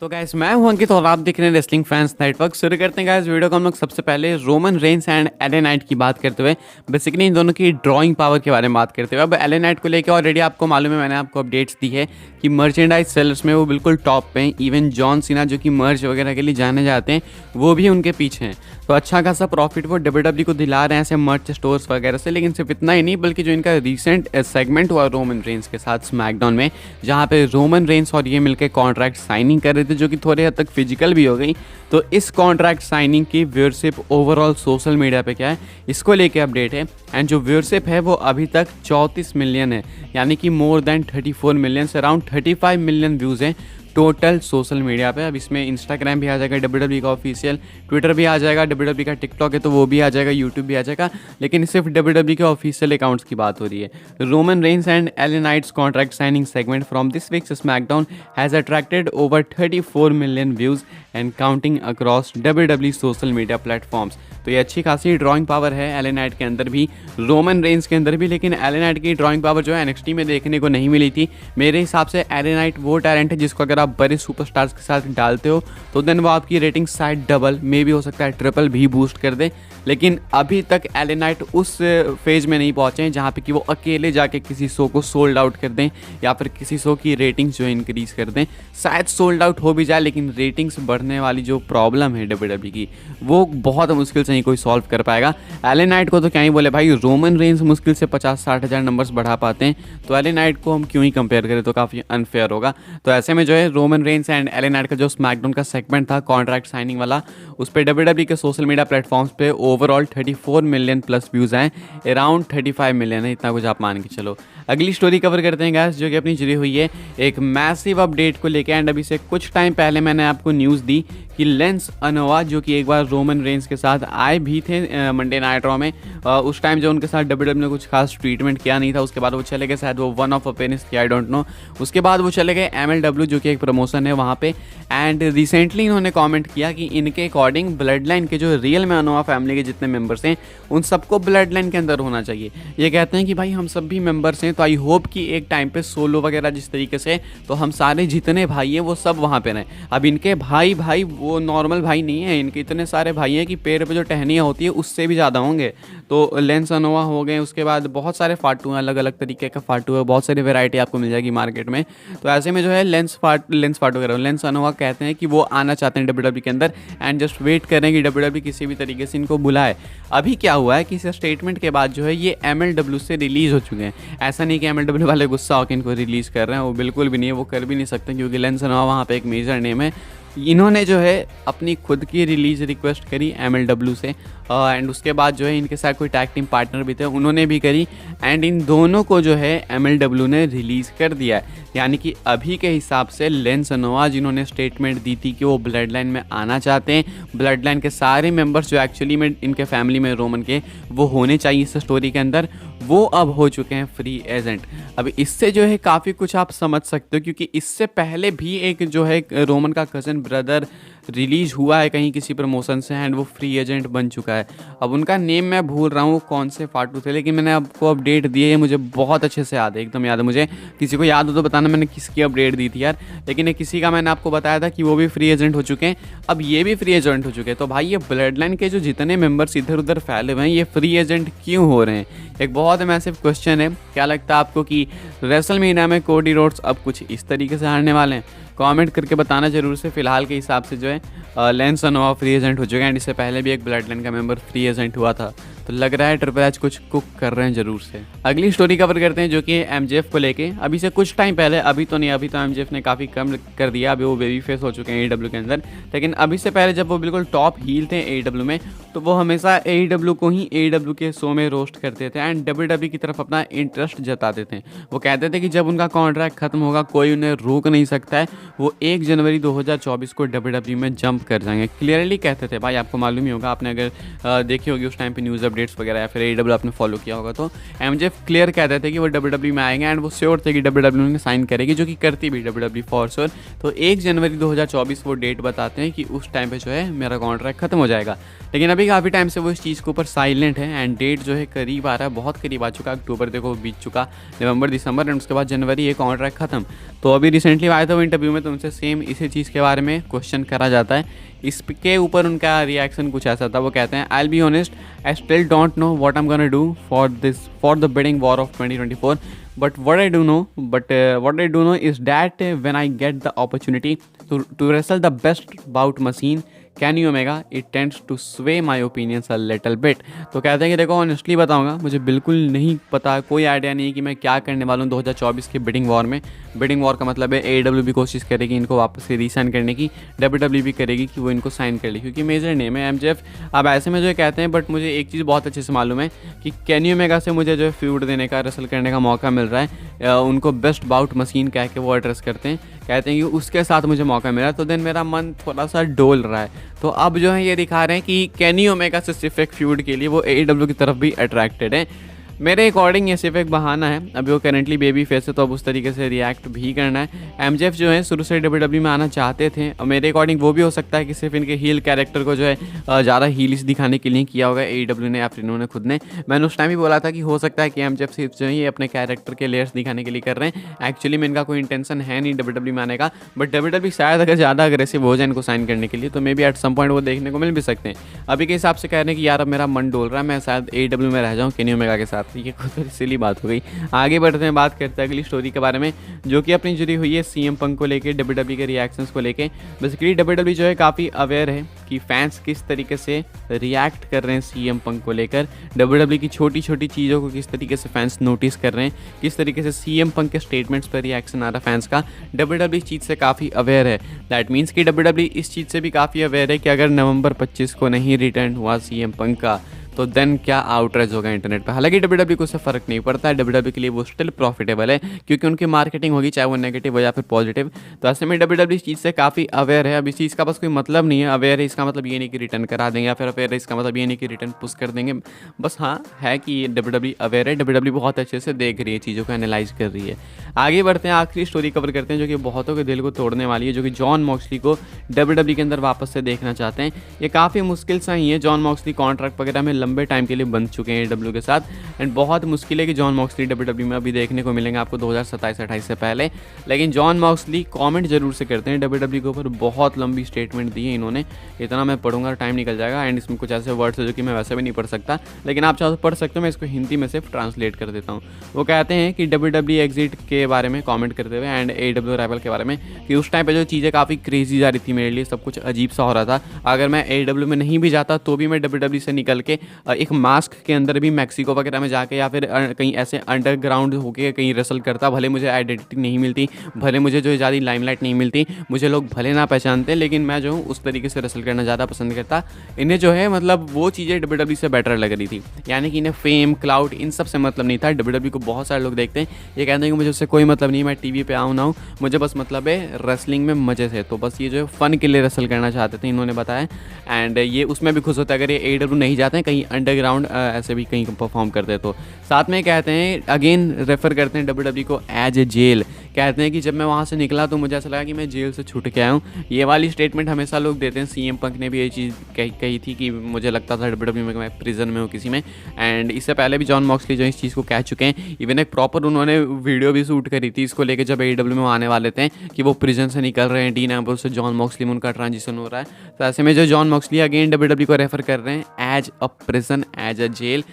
तो गाइस मैं हूं अंकित और आप देख रहे हैं रेसलिंग फैंस नेटवर्क। शुरू करते हैं गाइस वीडियो को हम लोग सबसे पहले Roman Reigns and LA Knight की बात करते हुए बेसिकली इन दोनों की ड्राइंग पावर के बारे में बात करते हुए। अब एले नाइट को लेकर ऑलरेडी आपको मालूम है, मैंने आपको अपडेट्स दी है कि मर्चेंडाइज सेलर्स में वो बिल्कुल टॉप पे हैं। इवन जॉन सीना जो कि मर्च वगैरह के लिए जाने जाते हैं वो भी उनके पीछे हैं। तो अच्छा खासा प्रॉफिट वो डब्ल्यूडब्ल्यू को दिला रहे हैं ऐसे मर्च स्टोर्स वगैरह से। लेकिन सिर्फ इतना ही नहीं बल्कि जो इनका रिसेंट सेगमेंट हुआ रोमन रेंस के साथ स्मैकडाउन में, जहाँ पे रोमन रेंस और ये मिलकर कॉन्ट्रैक्ट साइनिंग कर रहे थे जो कि थोड़े हद तक फिजिकल भी हो गई। तो इस कॉन्ट्रैक्ट साइनिंग की व्यूअरशिप ओवरऑल सोशल मीडिया पे क्या है इसको लेके अपडेट है। एंड जो व्यूअरशिप है वो अभी तक 34 मिलियन है, यानी कि मोर देन 34 मिलियन से अराउंड 35 मिलियन व्यूज़ हैं टोटल सोशल मीडिया पे। अब इसमें इंस्टाग्राम भी आ जाएगा डब्ल्यूडब्ल्यू का ऑफिशियल, ट्विटर भी आ जाएगा, डब्ल्यूडब्ल्यू का टिकटॉक है तो वो भी आ जाएगा, यूट्यूब भी आ जाएगा। लेकिन सिर्फ डब्ल्यूडब्ल्यू के ऑफिशियल अकाउंट्स की बात हो रही है। Roman Reigns and LA Knight's contract signing segment from this week's SmackDown has attracted over 34 million views and counting across WW social media platforms. तो ये अच्छी खासी ड्राइंग पावर है एले नाइट के अंदर भी, रोमन रेंस के अंदर भी। लेकिन एले नाइट की ड्राइंग पावर जो है एनएक्सटी में देखने को नहीं मिली थी। मेरे हिसाब से एले नाइट वो टैलेंट है जिसको अगर आप बड़े सुपरस्टार्स के साथ डालते हो तो देन वो आपकी रेटिंग शायद डबल मे भी हो सकता है ट्रिपल भी बूस्ट कर दे। लेकिन अभी तक एले नाइट उस फेज में नहीं पहुंचे हैं जहाँ पे कि वो अकेले जाके किसी शो को सोल्ड आउट कर दें या फिर किसी शो की रेटिंग्स जो है इंक्रीज कर दें। शायद सोल्ड आउट हो भी जाए लेकिन रेटिंग्स बढ़ने वाली जो प्रॉब्लम है डब्ल्यूडब्ल्यू की वो बहुत मुश्किल से ही कोई सॉल्व कर पाएगा। एले नाइट को तो क्या ही बोले भाई, रोमन रेंस मुश्किल से 50-60 हज़ार नंबर्स बढ़ा पाते हैं, तो एले नाइट को हम क्यों ही कंपेयर करें, तो काफ़ी अनफेयर होगा। तो ऐसे में जो है Roman Reigns and LA Knight का जो स्मैकडाउन का सेगमेंट था कॉन्ट्रैक्ट साइनिंग वाला, उस पर डब्ल्यूडब्ल्यू के सोशल मीडिया प्लेटफॉर्म्स पे ओवरऑल 34 मिलियन प्लस व्यूज़ हैं, अराउंड 35 मिलियन है, इतना कुछ आप मान के चलो। अगली स्टोरी कवर करते हैं गाइस जो कि अपनी जुड़ी हुई है एक मैसिव अपडेट को लेकर। एंड अभी से कुछ टाइम पहले मैंने आपको न्यूज़ दी कि लेंस अनोवा जो कि एक बार रोमन रेंस के साथ आए भी थे मंडे नाइट रॉ में, उस टाइम जो उनके साथ डब्ल्यूडब्ल्यू ने कुछ खास ट्रीटमेंट किया नहीं था। उसके बाद वो चले गए, शायद वो वन ऑफ अपीयरेंस थी, आई डोंट नो। उसके बाद वो चले गए MLW जो कि एक प्रमोशन है वहाँ पे। एंड रिसेंटली इन्होंने कमेंट किया कि इनके अकॉर्डिंग ब्लड लाइन के जो रियल में अनोवा फैमिली के जितने मेंबर्स हैं उन सबको ब्लड लाइन के अंदर होना चाहिए। ये कहते हैं कि भाई हम सब भी मेंबर्स हैं, तो आई होप कि एक टाइम पे सोलो वगैरह जिस तरीके से, तो हम सारे जितने भाई हैं वो सब वहाँ पे रहें। अब इनके भाई वो नॉर्मल भाई नहीं है, इनके इतने सारे भाई हैं कि पैर पे जो टहनियाँ होती है उससे भी ज़्यादा होंगे। तो लेंस अनोवा हो गए, उसके बाद बहुत सारे फाटू हैं, अलग अलग तरीके का फाटू है, बहुत सारी वैरायटी आपको मिल जाएगी मार्केट में। तो ऐसे में जो है लेंस फाटू कह रहा हूँ, लेंस अनोवा कहते हैं कि वो आना चाहते हैं डब्ल्यूडब्ल्यू के अंदर एंड जस्ट वेट कर रहे हैं कि डब्ल्यूडब्ल्यू किसी भी तरीके से इनको बुलाए। अभी क्या हुआ है कि इस स्टेटमेंट के बाद जो है ये MLW से रिलीज़ हो चुके हैं। ऐसा नहीं कि MLW वाले गुस्सा होकर इनको रिलीज़ कर रहे हैं, वो बिल्कुल भी नहीं है, वो कर भी नहीं सकते क्योंकि लेंस अनोवा वहाँ पे एक मेजर नेम है। इन्होंने जो है अपनी खुद की रिलीज़ रिक्वेस्ट करी MLW से एंड उसके बाद जो है इनके साथ कोई टैग टीम पार्टनर भी थे उन्होंने भी करी एंड इन दोनों को जो है MLW ने रिलीज़ कर दिया है। यानी कि अभी के हिसाब से लेंस अनोवा जिन्होंने स्टेटमेंट दी थी कि वो ब्लड लाइन में आना चाहते हैं, ब्लड लाइन के सारे मेंबर्स जो एक्चुअली में इनके फैमिली में रोमन के वो होने चाहिए इस स्टोरी के अंदर, वो अब हो चुके हैं फ्री एजेंट। अब इससे जो है काफ़ी कुछ आप समझ सकते हो क्योंकि इससे पहले भी एक जो है रोमन का कज़न ब्रदर रिलीज़ हुआ है कहीं किसी प्रमोशन से एंड वो फ्री एजेंट बन चुका है। अब उनका नेम मैं भूल रहा हूँ कौन से फाटू थे, लेकिन मैंने आपको अपडेट दी है, मुझे बहुत अच्छे से याद है, एकदम याद है मुझे। किसी को याद हो तो बताना मैंने किसकी अपडेट दी थी यार, लेकिन ये किसी का मैंने आपको बताया था कि वो भी फ्री एजेंट हो चुके हैं। अब ये भी फ्री एजेंट हो चुके हैं। तो भाई ये ब्लड लाइन के जो जितने मेंबर्स इधर उधर फैले हुए हैं ये फ्री एजेंट क्यों हो रहे हैं, एक बहुत मैसिव क्वेश्चन है। क्या लगता है आपको कि रेसलमेनिया में कोडी रोड्स अब कुछ इस तरीके से हारने वाले हैं? कमेंट करके बताना जरूर से। फिलहाल के हिसाब से जो है लेंस अनोवा फ्री एजेंट हो चुका है एंड इससे पहले भी एक ब्लड लाइन का मेंबर फ्री एजेंट हुआ था। तो लग रहा है ट्रिपल एच कुछ कुक कर रहे हैं जरूर से। अगली स्टोरी कवर करते हैं जो कि MJF को लेके। अभी से कुछ टाइम पहले, अभी तो नहीं, अभी तो MJF ने काफ़ी कम कर दिया, अभी वो बेबी फेस हो चुके हैं AEW के अंदर। लेकिन अभी से पहले जब वो बिल्कुल टॉप हील थे AEW में तो वो हमेशा AEW को ही AEW के शो में रोस्ट करते थे एंड WWE की तरफ अपना इंटरेस्ट जताते थे। वो कहते थे कि जब उनका कॉन्ट्रैक्ट खत्म होगा कोई उन्हें रोक नहीं सकता है, वो 1 जनवरी 2024 को WWE में जंप कर जाएंगे। क्लियरली कहते थे भाई, आपको मालूम ही होगा, आपने अगर देखी होगी उस टाइम पे न्यूज़ अपडेट अपडेट्स वगैरह या फिर AEW आपने फॉलो किया होगा तो MJF क्लियर कहते थे कि वो WWE में आएंगे एंड वो श्योर थे कि WWE ने साइन करेगी, जो कि करती भी WWE फॉर श्योर। तो 1 जनवरी 2024 वो डेट बताते हैं कि उस टाइम पे जो है मेरा कॉन्ट्रैक्ट खत्म हो जाएगा। लेकिन अभी काफ़ी टाइम से वो इस चीज़ के ऊपर साइलेंट है एंड डेट जो है करीब आ रहा है, बहुत करीब आ चुका है। अक्टूबर देखो बीत चुका, नवंबर, दिसंबर एंड उसके बाद जनवरी, ये कॉन्ट्रैक्ट खत्म। तो अभी रिसेंटली आया था वो इंटरव्यू में, तो उनसे सेम इसी चीज़ के बारे में क्वेश्चन करा जाता है। इसके ऊपर उनका रिएक्शन कुछ ऐसा था, वो कहते हैं I will be honest, I still don't know what I am gonna do for the bidding war of 2024, but what I do know is that when I get the opportunity to wrestle the best bout machine Kenny Omega, it tends to sway my opinions a little bit। तो कहते हैं कि देखो honestly बताऊंगा, मुझे बिल्कुल नहीं पता, कोई आइडिया नहीं है कि मैं क्या करने वाला हूँ 2024 के बिडिंग वॉर में। बिडिंग वॉर का मतलब है AEW भी कोशिश करेगी इनको वापस से रीसाइन करने की, WWE भी करेगी कि वो इनको साइन कर ले, क्योंकि मेजर नेम है MJF। अब ऐसे में जो कहते हैं, बट मुझे एक चीज़ बहुत अच्छे से मालूम है कि Kenny Omega से मुझे जो है फ्यूड देने का, रेसल करने का मौका मिल रहा है। उनको बेस्ट बाउट मशीन कह के वो एड्रेस करते हैं, कहते हैं कि उसके साथ मुझे मौका मिला, तो देन मेरा मन थोड़ा सा डोल रहा है। तो अब जो है ये दिखा रहे हैं कि Kenny Omega से सिर्फ एक फ्यूड के लिए वो AEW की तरफ भी अट्रैक्टेड है। मेरे अकॉर्डिंग ये सिर्फ एक बहाना है, अभी वो करेंटली बेबी फेस है तो अब उस तरीके से रिएक्ट भी करना है। MJF जो है शुरू से WWE में आना चाहते थे, और मेरे अकॉर्डिंग वो भी हो सकता है कि सिर्फ इनके हील कैरेक्टर को जो है ज़्यादा हीलिश दिखाने के लिए किया होगा AEW ने या फिर इन्होंने खुद ने। मैंने उस टाइम ही बोला था कि हो सकता है कि MJF सिर्फ जो है ये अपने कैरेक्टर के लेयर्स दिखाने के लिए कर रहे हैं। एक्चुअली में इनका कोई इंटेंशन है नहीं WWE में आने का, बट WWE शायद अगर ज़्यादा अग्रेसिव हो जाए इनको साइन करने के लिए तो maybe at some point वो देखने को मिल भी सकते हैं। अभी के हिसाब से कह रहे हैं कि यार अब मेरा मन डोल रहा है, मैं शायद AEW में रह जाऊँ Kenny Omega के साथ। ये खुद बात हो गई। आगे बढ़ते हैं, बात करते हैं अगली स्टोरी के बारे में, जो कि अपनी जुड़ी हुई है CM Punk को लेके, WWE के रिएक्शंस को लेके। बेसिकली WWE जो है काफ़ी अवेयर है कि फैंस किस तरीके से रिएक्ट कर रहे हैं CM Punk को लेकर, WWE की छोटी छोटी चीज़ों को किस तरीके से फैंस नोटिस कर रहे हैं, किस तरीके से CM Punk के स्टेटमेंट्स पर रिएक्शन आ रहा है फैंस का। WWE इस चीज़ से काफ़ी अवेयर है। दैट मीन्स कि WWE इस चीज़ से भी काफ़ी अवेयर है कि अगर नवंबर 25 को नहीं रिटर्न हुआ CM Punk का तो देन क्या आउटरेज होगा इंटरनेट पे। हालांकि WWE को उससे फ़र्क नहीं पड़ता है, WWE के लिए वो स्टिल प्रॉफिटेबल है क्योंकि उनकी मार्केटिंग होगी, चाहे वो नेगेटिव हो या फिर पॉजिटिव। तो ऐसे में WWE इस चीज़ से काफ़ी अवेयर है। अब इस चीज़ का बस कोई मतलब नहीं है, अवेयर है इसका मतलब ये नहीं कि रिटर्न करा देंगे, या फिर अवेयर है इसका मतलब ये नहीं कि रिटर्न पुश कर देंगे। बस हाँ है कि WWE अवेयर है, WWE बहुत अच्छे से देख रही है, चीज़ों को एनालाइज कर रही है। आगे बढ़ते हैं, आखिरी स्टोरी कवर करते हैं जो कि बहुतों के दिल को तोड़ने वाली है, जो कि जॉन मॉक्सली को WWE के अंदर वापस से देखना चाहते हैं। ये काफ़ी मुश्किल सा ही है, जॉन मॉक्सली कॉन्ट्रैक्ट वगैरह में लंबे टाइम के लिए बन चुके हैं AEW के साथ, एंड बहुत मुश्किल है कि जॉन मॉक्सली WWE में अभी देखने को मिलेंगे आपको 2027-28 से पहले। लेकिन जॉन मॉक्सली कमेंट जरूर से करते हैं WWE के ऊपर, बहुत लंबी स्टेटमेंट दी है इन्होंने, इतना मैं पढ़ूंगा टाइम निकल जाएगा, एंड इसमें कुछ ऐसे वर्ड्स है जो कि मैं वैसे भी नहीं पढ़ सकता, लेकिन आप चाहो तो पढ़ सकते हो, मैं इसको हिंदी में सिर्फ ट्रांसलेट कर देता हूँ। वो कहते हैं कि WWE एग्जिट के बारे में कॉमेंट करते हुए एंड AEW राइवल के बारे में, कि उस टाइम पे जो चीज़ें काफ़ी क्रेजी जा रही थी मेरे लिए, सब कुछ अजीब सा हो रहा था। अगर मैं AEW में नहीं भी जाता तो भी मैं WWE से निकल के एक मास्क के अंदर भी मैक्सिको वगैरह में जाके या फिर कहीं ऐसे अंडरग्राउंड होके कहीं रेसल करता, भले मुझे आइडेंटिटी नहीं मिलती, भले मुझे जो ज़्यादा लाइमलाइट नहीं मिलती, मुझे लोग भले ना पहचानते, लेकिन मैं जो हूँ उस तरीके से रेसल करना ज़्यादा पसंद करता। इन्हें जो है मतलब वो चीज़ें WWE से बेटर लग रही थी, यानी कि इन्हें फेम क्लाउड इन सब से मतलब नहीं था। WWE को बहुत सारे लोग देखते हैं, ये कहते हैं कि मुझे उससे कोई मतलब नहीं, मैं TV पे आऊँ ना हूँ, मुझे बस मतलब है रेसलिंग में मज़े से। तो बस ये जो है फ़न के लिए रेसल करना चाहते थे इन्होंने बताया, एंड ये उसमें भी खुश होता है अगर ये AEW नहीं जाते हैं, कहीं अंडरग्राउंड ऐसे भी कहीं परफॉर्म करते तो। साथ में कहते हैं, अगेन रेफर करते हैं WWE को एज ए जेल, कहते हैं कि जब मैं वहाँ से निकला तो मुझे ऐसा लगा कि मैं जेल से छूट के आया हूँ। ये वाली स्टेटमेंट हमेशा लोग देते हैं, CM Punk ने भी ये चीज़ कही थी कि मुझे लगता था WWE में मैं प्रिजन में हूँ किसी में, एंड इससे पहले भी जॉन मॉक्सली जो इस चीज़ को कह चुके हैं। इवन एक प्रॉपर उन्होंने वीडियो भी शूट करी थी इसको लेकर जब AEW में आने वाले थे कि वो प्रिजन से निकल रहे हैं, डीन एम्ब्रोस से जॉन मॉक्सली में उनका ट्रांजिशन हो रहा है। तो ऐसे में जो जॉन मॉक्सली अगेन WWE को रेफर कर रहे हैं as a prison, as a jail.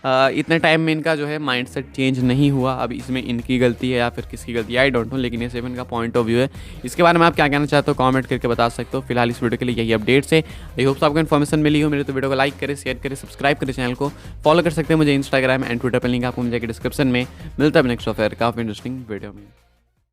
इतने टाइम में इनका जो है माइंडसेट चेंज नहीं हुआ। अब इसमें इनकी गलती है या फिर किसकी गलती है आई डोंट नो, लेकिन ये सिर्फ इनका पॉइंट ऑफ व्यू है। इसके बारे में आप क्या कहना चाहते हो कमेंट करके बता सकते हो। फिलहाल इस वीडियो के लिए यही अपडेट्स है। आई होप आपको इन्फॉर्मेशन मिली हो मेरे, तो वीडियो को लाइक करें, शेयर करें, सब्सक्राइब करें, चैनल को फॉलो कर सकते हैं मुझे इंस्टाग्राम एंड ट्विटर पर, लिंक आपको मुझे डिस्क्रिप्शन में मिलता है नेक्स्ट ऑफर काफ़ी इंटरेस्टिंग वीडियो में।